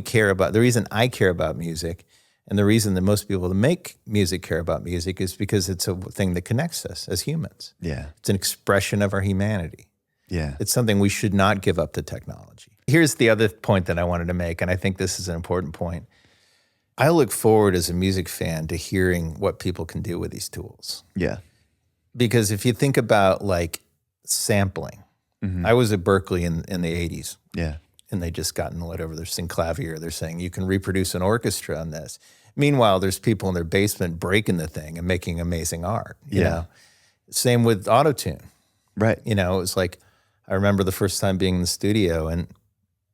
care about music, and the reason that most people that make music care about music is because it's a thing that connects us as humans. Yeah. It's an expression of our humanity. Yeah. It's something we should not give up to technology. Here's the other point that I wanted to make, and I think this is an important point. I look forward as a music fan to hearing what people can do with these tools. Yeah. Because if you think about like sampling, I was at Berkeley in the 80s. Yeah. And they just gotten whatever, they're synclavier. They're saying you can reproduce an orchestra on this. Meanwhile, there's people in their basement breaking the thing and making amazing art. You know? Same with autotune. Right. You know, it was like, I remember the first time being in the studio and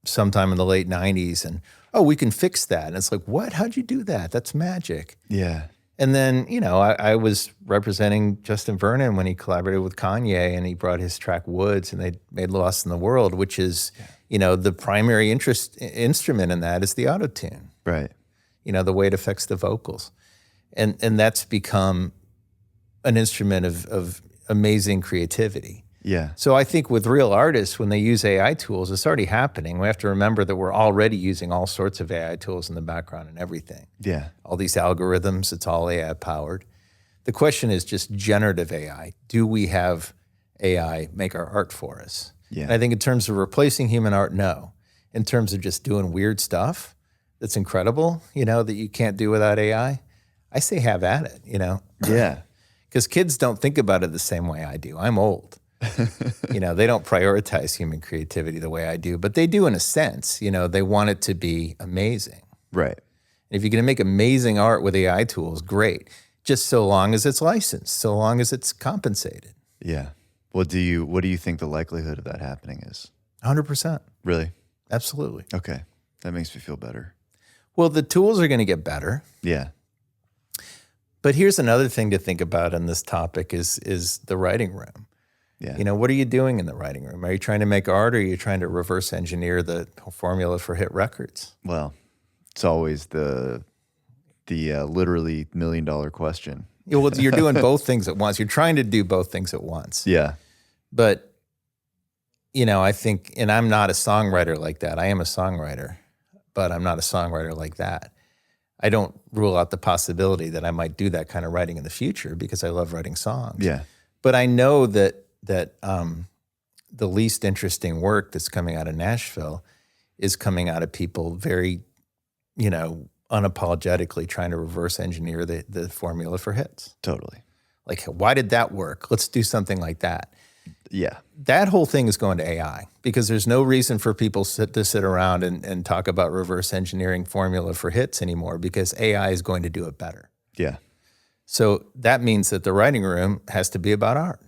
sometime in the late 90s and, oh, we can fix that. And it's like, what? How'd you do that? That's magic. Yeah. And then, you know, I was representing Justin Vernon when he collaborated with Kanye and he brought his track Woods and they made Lost in the World, which is, you know, the primary instrument in that is the autotune. Right. You know, the way it affects the vocals. And that's become an instrument of amazing creativity. Yeah. So I think with real artists, when they use AI tools, it's already happening. We have to remember that we're already using all sorts of AI tools in the background and everything. Yeah. All these algorithms, it's all AI powered. The question is just generative AI. Do we have AI make our art for us? Yeah. And I think in terms of replacing human art, no. In terms of just doing weird stuff that's incredible, that you can't do without AI, I say have at it, Yeah. Because kids don't think about it the same way I do. I'm old. They don't prioritize human creativity the way I do, but they do in a sense. They want it to be amazing. Right. And if you're going to make amazing art with AI tools, great. Just so long as it's licensed, so long as it's compensated. Yeah. What do you think the likelihood of that happening is? 100%. Really? Absolutely. Okay. That makes me feel better. Well, the tools are going to get better. Yeah. But here's another thing to think about in this topic is the writing room. Yeah. What are you doing in the writing room? Are you trying to make art, or are you trying to reverse engineer the formula for hit records? Well, it's always the literally $1 million question. Well, you're doing both things at once. You're trying to do both things at once. Yeah. But, I think, and I'm not a songwriter like that. I am a songwriter, but I'm not a songwriter like that. I don't rule out the possibility that I might do that kind of writing in the future because I love writing songs. Yeah. But I know that the least interesting work that's coming out of Nashville is coming out of people very, unapologetically trying to reverse engineer the formula for hits. Totally. Like, why did that work? Let's do something like that. Yeah. That whole thing is going to AI because there's no reason for people to sit around and talk about reverse engineering formula for hits anymore because AI is going to do it better. Yeah. So that means that the writing room has to be about art.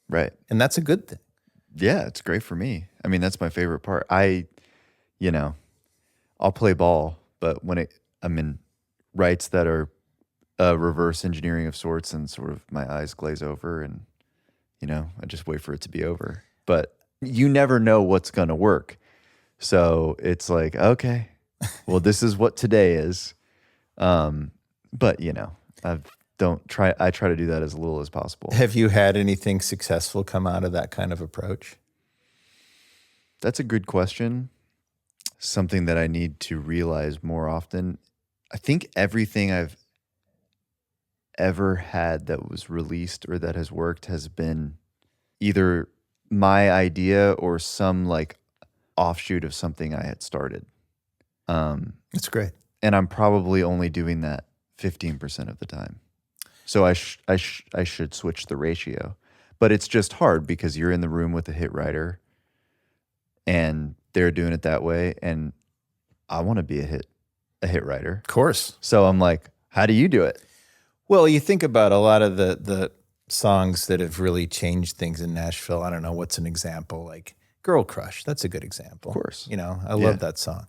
Right. And that's a good thing. Yeah, it's great for me. I mean, that's my favorite part. I'll play ball, but when I'm in rights that are reverse engineering of sorts and sort of my eyes glaze over and, I just wait for it to be over. But you never know what's going to work. So it's like, okay, well, this is what today is. But, I try to do that as little as possible. Have you had anything successful come out of that kind of approach? That's a good question. Something that I need to realize more often. I think everything I've ever had that was released or that has worked has been either my idea or some like offshoot of something I had started. That's great. And I'm probably only doing that 15% of the time. So I should switch the ratio. But it's just hard because you're in the room with a hit writer and they're doing it that way. And I want to be a hit writer. Of course. So I'm like, how do you do it? Well, you think about a lot of the songs that have really changed things in Nashville. I don't know, what's an example? Like Girl Crush. That's a good example. Of course. I love that song.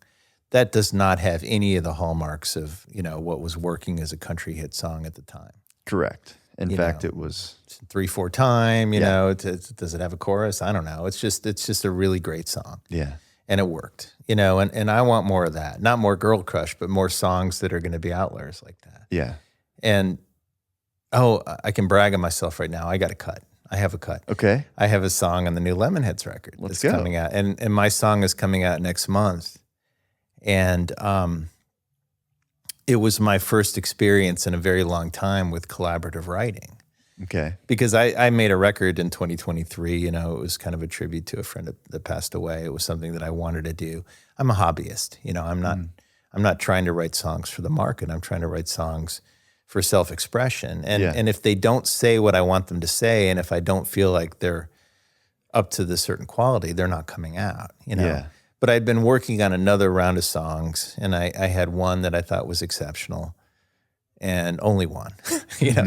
That does not have any of the hallmarks of, what was working as a country hit song at the time. Correct. In fact, it was 3/4 time, does it have a chorus? I don't know. It's just a really great song. Yeah. And it worked, and I want more of that. Not more Girl Crush, but more songs that are going to be outliers like that. Yeah. And I can brag on myself right now. I got a cut. I have a cut. Okay. I have a song on the new Lemonheads record Let's that's go. coming out. And my song is coming out next month. And it was my first experience in a very long time with collaborative writing. Okay. Because I made a record in 2023, it was kind of a tribute to a friend that passed away. It was something that I wanted to do. I'm a hobbyist, I'm not trying to write songs for the market. I'm trying to write songs for self-expression. And if they don't say what I want them to say, and if I don't feel like they're up to the certain quality, they're not coming out, Yeah. But I'd been working on another round of songs, and I had one that I thought was exceptional, and only one,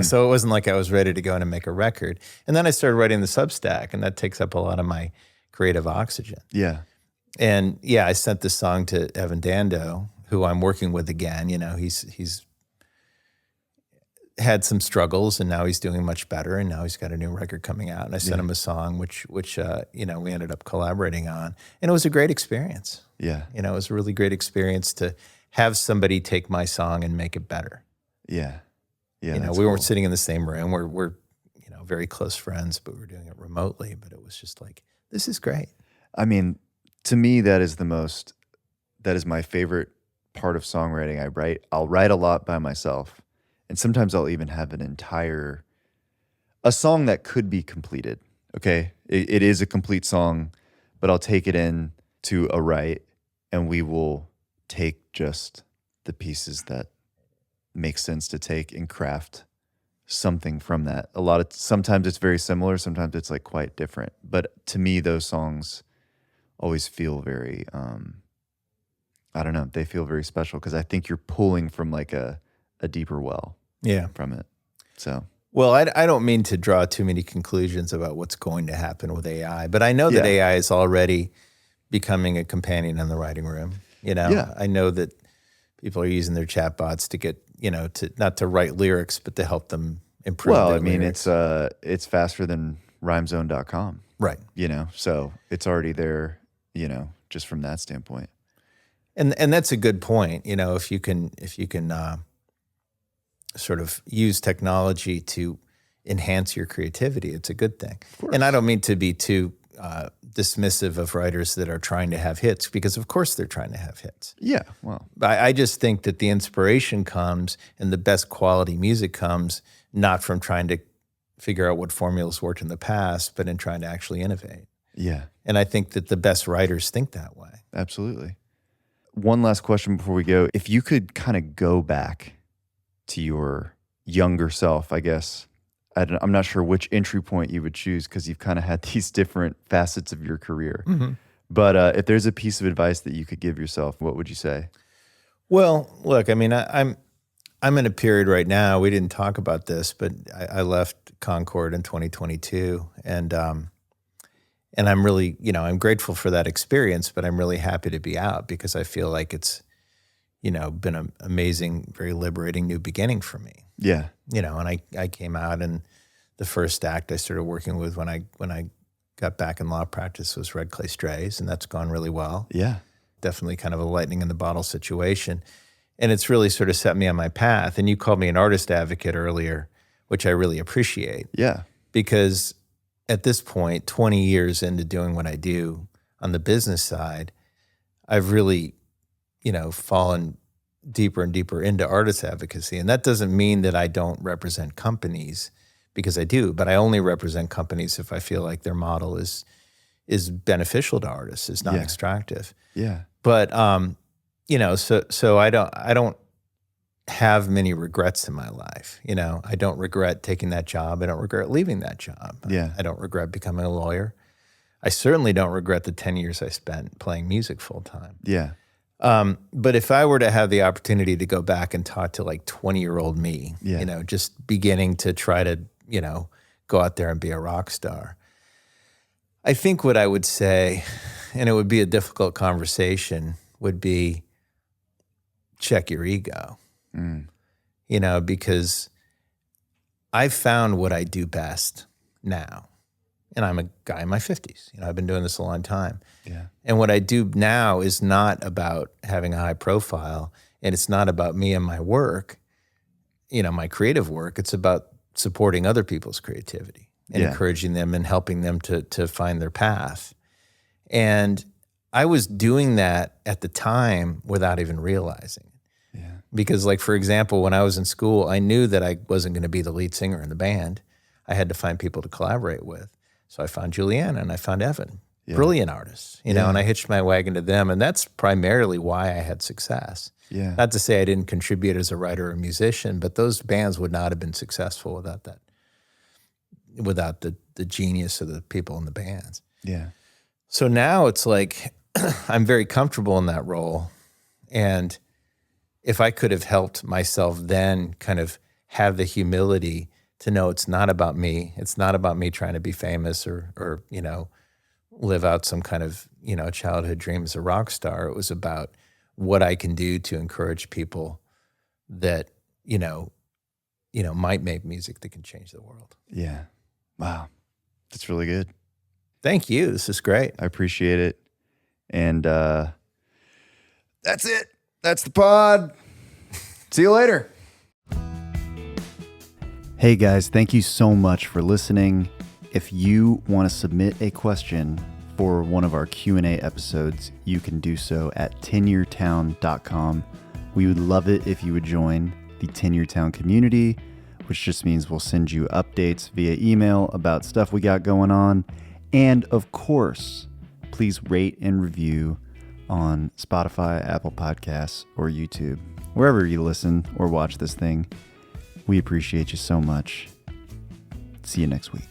So it wasn't like I was ready to go in and make a record. And then I started writing the Substack, and that takes up a lot of my creative oxygen. Yeah. And I sent this song to Evan Dando, who I'm working with again. He's had some struggles, and now he's doing much better, and now he's got a new record coming out. And I sent him a song, which we ended up collaborating on, and it was a great experience. Yeah. It was a really great experience to have somebody take my song and make it better. Yeah. Yeah. We weren't sitting in the same room. We're very close friends, but we were doing it remotely. But it was just like, this is great. I mean, to me, that is my favorite part of songwriting. I'll write a lot by myself. And sometimes I'll even have a song that could be completed. Okay. It is a complete song, but I'll take it in to a write, and we will take just the pieces that make sense to take and craft something from that. Sometimes it's very similar, sometimes it's like quite different. But to me, those songs always feel very, I don't know, they feel very special because I think you're pulling from like a deeper well from it. So, well, I don't mean to draw too many conclusions about what's going to happen with AI, but I know that AI is already becoming a companion in the writing room. I know that people are using their chatbots to get, to not to write lyrics, but to help them improve. Well, their I mean, lyrics. it's faster than rhymezone.com. Right. So it's already there, just from that standpoint. And that's a good point. If you can sort of use technology to enhance your creativity, it's a good thing. And I don't mean to be too dismissive of writers that are trying to have hits, because of course they're trying to have hits. Yeah, well. I just think that the inspiration comes and the best quality music comes not from trying to figure out what formulas worked in the past, but in trying to actually innovate. Yeah. And I think that the best writers think that way. Absolutely. One last question before we go. If you could kind of go back to your younger self, I guess, I'm not sure which entry point you would choose because you've kind of had these different facets of your career. Mm-hmm. But if there's a piece of advice that you could give yourself, what would you say? Well, look, I mean, I'm in a period right now, we didn't talk about this, but I left Concord in 2022. And I'm really, I'm grateful for that experience, but I'm really happy to be out because I feel like it's, been an amazing, very liberating new beginning for me. Yeah. And I came out, and the first act I started working with when I got back in law practice was Red Clay Strays, and that's gone really well. Yeah. Definitely kind of a lightning in the bottle situation. And it's really sort of set me on my path. And you called me an artist advocate earlier, which I really appreciate. Yeah. Because at this point, 20 years into doing what I do on the business side, I've really, fallen deeper and deeper into artist advocacy. And that doesn't mean that I don't represent companies, because I do, but I only represent companies if I feel like their model is beneficial to artists, is not extractive. Yeah. But so I don't have many regrets in my life. I don't regret taking that job. I don't regret leaving that job. Yeah. I don't regret becoming a lawyer. I certainly don't regret the 10 years I spent playing music full time. Yeah. But if I were to have the opportunity to go back and talk to like 20-year-old me, just beginning to try to, go out there and be a rock star, I think what I would say, and it would be a difficult conversation, would be check your ego. Because I've found what I do best now. And I'm a guy in my 50s. I've been doing this a long time. Yeah. And what I do now is not about having a high profile, and it's not about me and my work, my creative work. It's about supporting other people's creativity and encouraging them and helping them to find their path. And I was doing that at the time without even realizing it. Yeah. Because, like, for example, when I was in school, I knew that I wasn't going to be the lead singer in the band. I had to find people to collaborate with. So I found Juliana and I found Evan, brilliant artists, and I hitched my wagon to them. And that's primarily why I had success. Yeah. Not to say I didn't contribute as a writer or musician, but those bands would not have been successful without that, without the genius of the people in the bands. Yeah. So now it's like I'm very comfortable in that role. And if I could have helped myself then kind of have the humility to know it's not about me. It's not about me trying to be famous or live out some kind of, childhood dream as a rock star. It was about what I can do to encourage people that, might make music that can change the world. Yeah. Wow. That's really good. Thank you. This is great. I appreciate it. And that's it. That's the pod. See you later. Hey guys, thank you so much for listening. If you want to submit a question for one of our Q&A episodes, you can do so at tenuretowne.com. We would love it if you would join the Tenure Town community, which just means we'll send you updates via email about stuff we got going on. And of course, please rate and review on Spotify, Apple Podcasts, or YouTube. Wherever you listen or watch this thing, we appreciate you so much. See you next week.